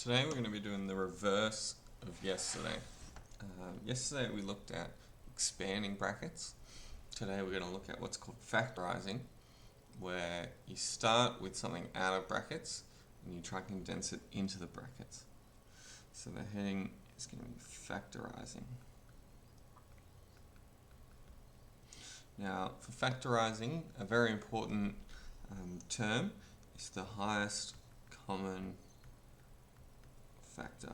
Today we're going to be doing the reverse of yesterday. Yesterday we looked at expanding brackets. Today we're going to look at what's called factorising, where you start with something out of brackets and you try to condense it into the brackets. So the heading is going to be factorising. Now, for factorising, a very important term is the highest common factor.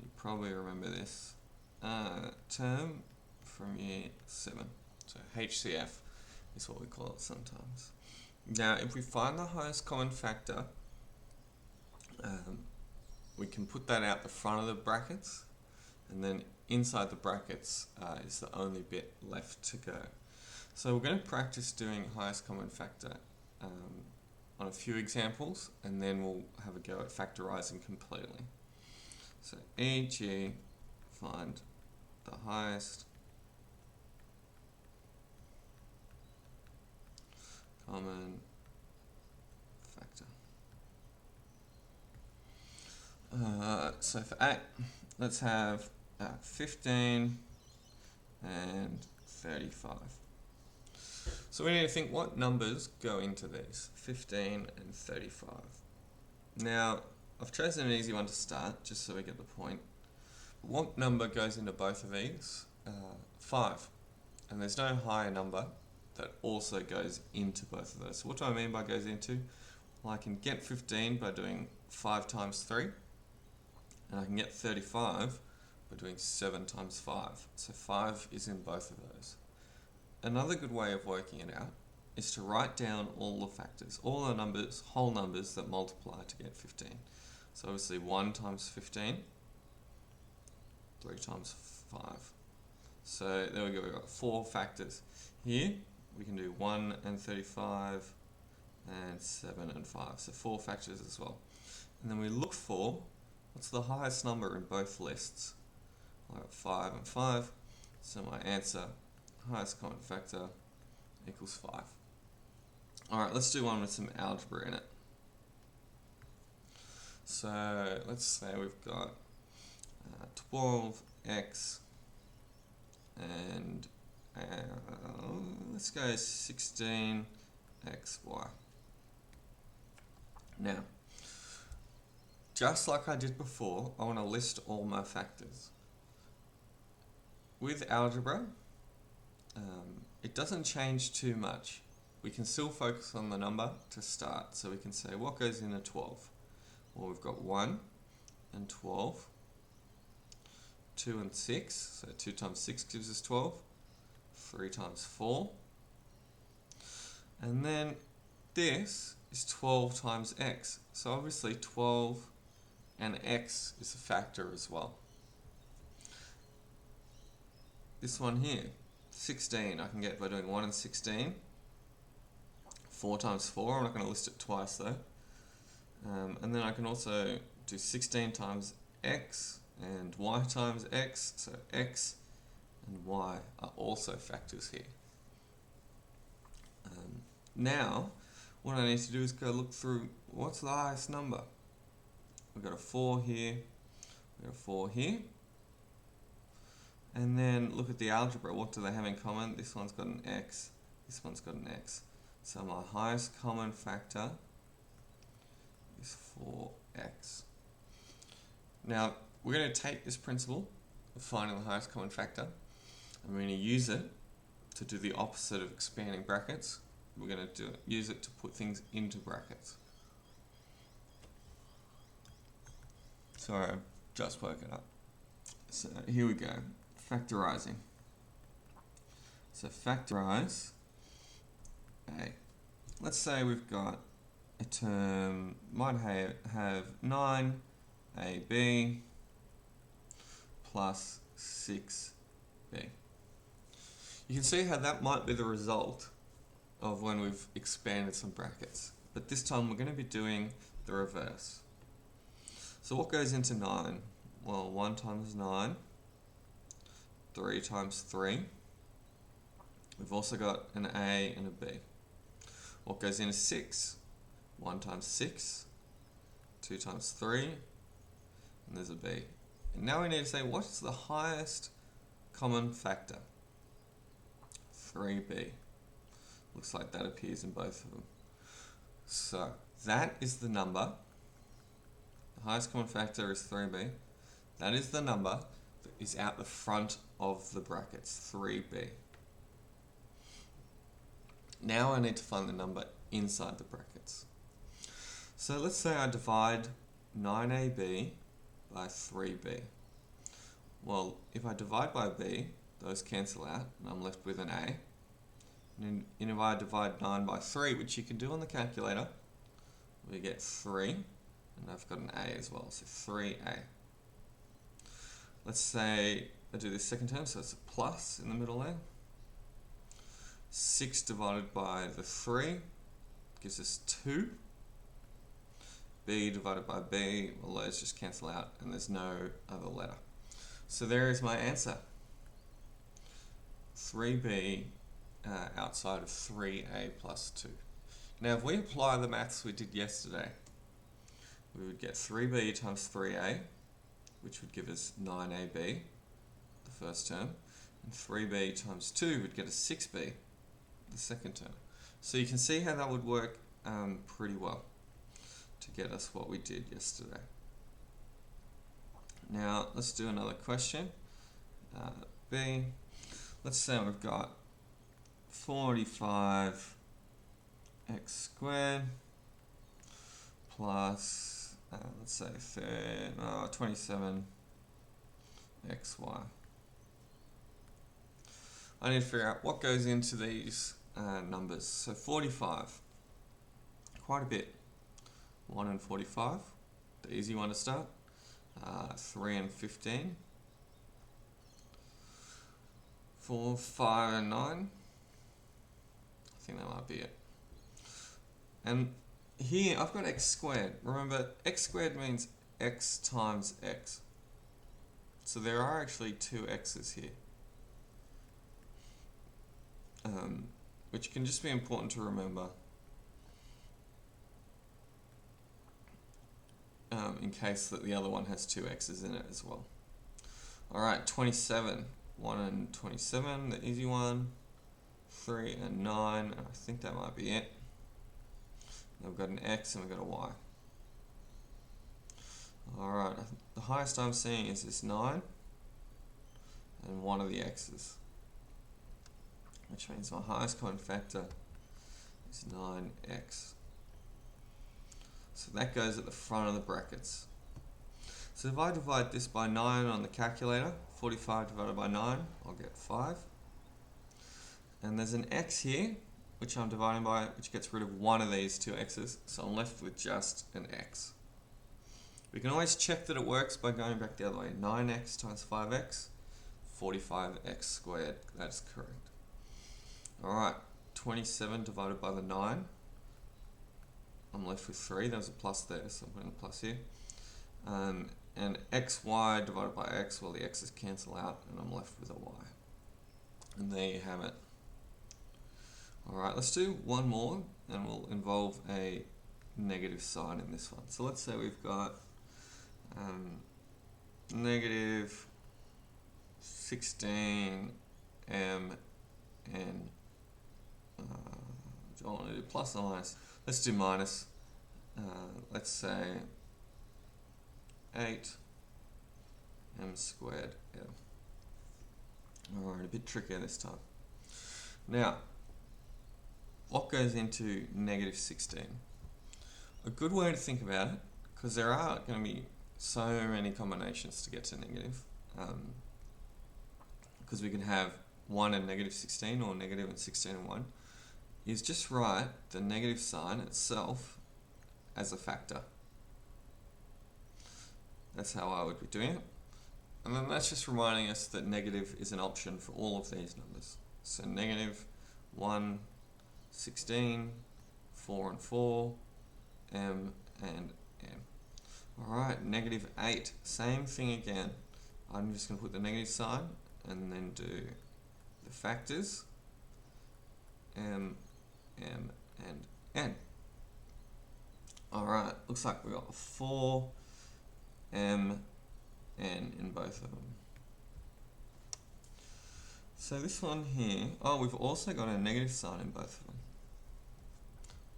You probably remember this term from year 7. So HCF is what we call it sometimes. Now, if we find the highest common factor, we can put that out the front of the brackets, and then inside the brackets is the only bit left to go. So we're going to practice doing highest common factor on a few examples, and then we'll have a go at factorising completely. So e.g., find the highest common factor. So for 8, let's have 15 and 35. So we need to think what numbers go into these, 15 and 35. Now, I've chosen an easy one to start, just so we get the point. What number goes into both of these? 5. And there's no higher number that also goes into both of those. So what do I mean by goes into? Well, I can get 15 by doing 5 times 3, and I can get 35 by doing 7 times 5. So 5 is in both of those. Another good way of working it out is to write down all the factors, all the numbers, whole numbers that multiply to get 15. So obviously 1 times 15, 3 times 5. So there we go, we've got 4 factors. Here we can do 1 and 35 and 7 and 5. So 4 factors as well. And then we look for what's the highest number in both lists. I've got 5 and 5, so my answer, highest common factor, equals 5. Alright, let's do one with some algebra in it. So let's say we've got 12x and let's go 16xy. Now, just like I did before, I want to list all my factors. With algebra, it doesn't change too much. We can still focus on the number to start. So we can say, what goes into 12? Well, we've got 1 and 12, 2 and 6, so 2 times 6 gives us 12, 3 times 4, and then this is 12 times x. So obviously 12 and x is a factor as well. This one here, 16, I can get by doing 1 and 16. 4 times 4, I'm not going to list it twice though. And then I can also do 16 times x and y times x, so x and y are also factors here. Now, what I need to do is go look through what's the highest number. We've got a 4 here, we've got a 4 here. And then look at the algebra. What do they have in common? This one's got an x, this one's got an x. So my highest common factor is 4x. Now, we're going to take this principle of finding the highest common factor, and we're going to use it to do the opposite of expanding brackets. We're going to use it to put things into brackets. Sorry, I've just woken up. So here we go. Factorising. So factorise A. Let's say we've got a term, might have 9ab plus 6b. You can see how that might be the result of when we've expanded some brackets. But this time we're going to be doing the reverse. So what goes into 9? Well, 1 times 9, 3 times 3. We've also got an A and a B. What goes into 6? 1 times 6, 2 times 3, and there's a b. And now we need to say, what's the highest common factor? 3b. Looks like that appears in both of them. So that is the number. The highest common factor is 3b. That is the number that is out the front of the brackets, 3b. Now I need to find the number inside the brackets. So let's say I divide 9ab by 3b. Well, if I divide by b, those cancel out, and I'm left with an a. And if I divide 9 by 3, which you can do on the calculator, we get 3, and I've got an a as well, so 3a. Let's say I do this second term, so it's a plus in the middle there. 6 divided by the 3 gives us 2. B divided by b, well, those just cancel out, and there's no other letter. So there is my answer. 3b outside of 3a plus 2. Now if we apply the maths we did yesterday, we would get 3b times 3a, which would give us 9ab, the first term, and 3b times 2 would get us 6b, the second term. So you can see how that would work pretty well to get us what we did yesterday. Now let's do another question. B. Let's say we've got 45x squared plus, let's say 27xy. I need to figure out what goes into these numbers. So 45, quite a bit. 1 and 45, the easy one to start. 3 and 15. 4, 5 and 9. I think that might be it. And here I've got x squared. Remember, x squared means x times x. So there are actually 2 x's here. Which can just be important to remember in case that the other one has 2 x's in it as well. Alright, 27. 1 and 27, the easy one. 3 and 9, and I think that might be it. We've got an x and we've got a y. Alright, the highest I'm seeing is this 9 and one of the x's, which means my highest common factor is 9x. So that goes at the front of the brackets. So if I divide this by 9 on the calculator, 45 divided by 9, I'll get 5. And there's an x here, which I'm dividing by, which gets rid of one of these 2 x's, so I'm left with just an x. We can always check that it works by going back the other way. 9x times 5x, 45x squared, that's correct. Alright, 27 divided by the 9, I'm left with 3, there's a plus there, so I'm putting a plus here. And xy divided by x, well the x's cancel out and I'm left with a y. And there you have it. Alright, let's do one more and we'll involve a negative sign in this one. So let's say we've got negative 16m and do I want to do plus or minus? Let's do minus. Let's say 8m squared m. Alright, a bit trickier this time. Now, what goes into negative 16? A good way to think about it, because there are going to be so many combinations to get to negative, because we can have 1 and negative 16 or negative and 16 and 1, is just write the negative sign itself as a factor. That's how I would be doing it. And then that's just reminding us that negative is an option for all of these numbers. So negative 1, 16, 4 and 4, m and m. Alright, negative 8, same thing again. I'm just going to put the negative sign and then do the factors, m, and n. Alright, looks like we got 4, M, N in both of them. So this one here, oh, we've also got a negative sign in both of them.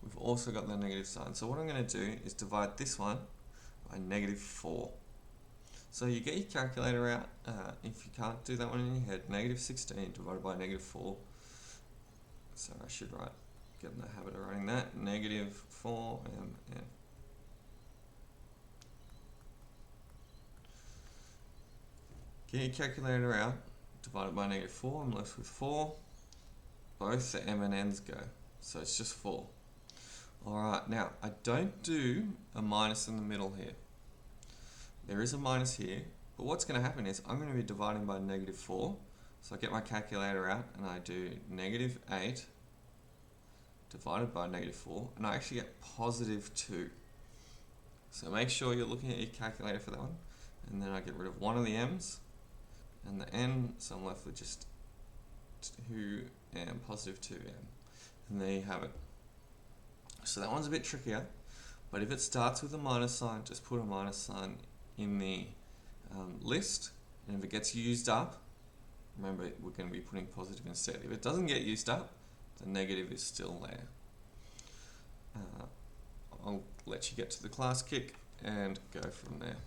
We've also got the negative sign. So what I'm going to do is divide this one by -4. So you get your calculator out. If you can't do that one in your head, -16 divided by -4. So I should get in the habit of writing that. -4mn. Get your calculator out. Divided by -4. I'm left with 4. Both the m and n's go. So it's just 4. Alright, now I don't do a minus in the middle here. There is a minus here, but what's going to happen is I'm going to be dividing by -4. So I get my calculator out and I do -8 divided by -4, and I actually get +2. So make sure you're looking at your calculator for that one. And then I get rid of one of the m's and the n, so I'm left with just 2m, +2m. And there you have it. So that one's a bit trickier, but if it starts with a minus sign, just put a minus sign in the list, and if it gets used up, remember we're going to be putting positive instead. If it doesn't get used up, the negative is still there. I'll let you get to the class kick and go from there.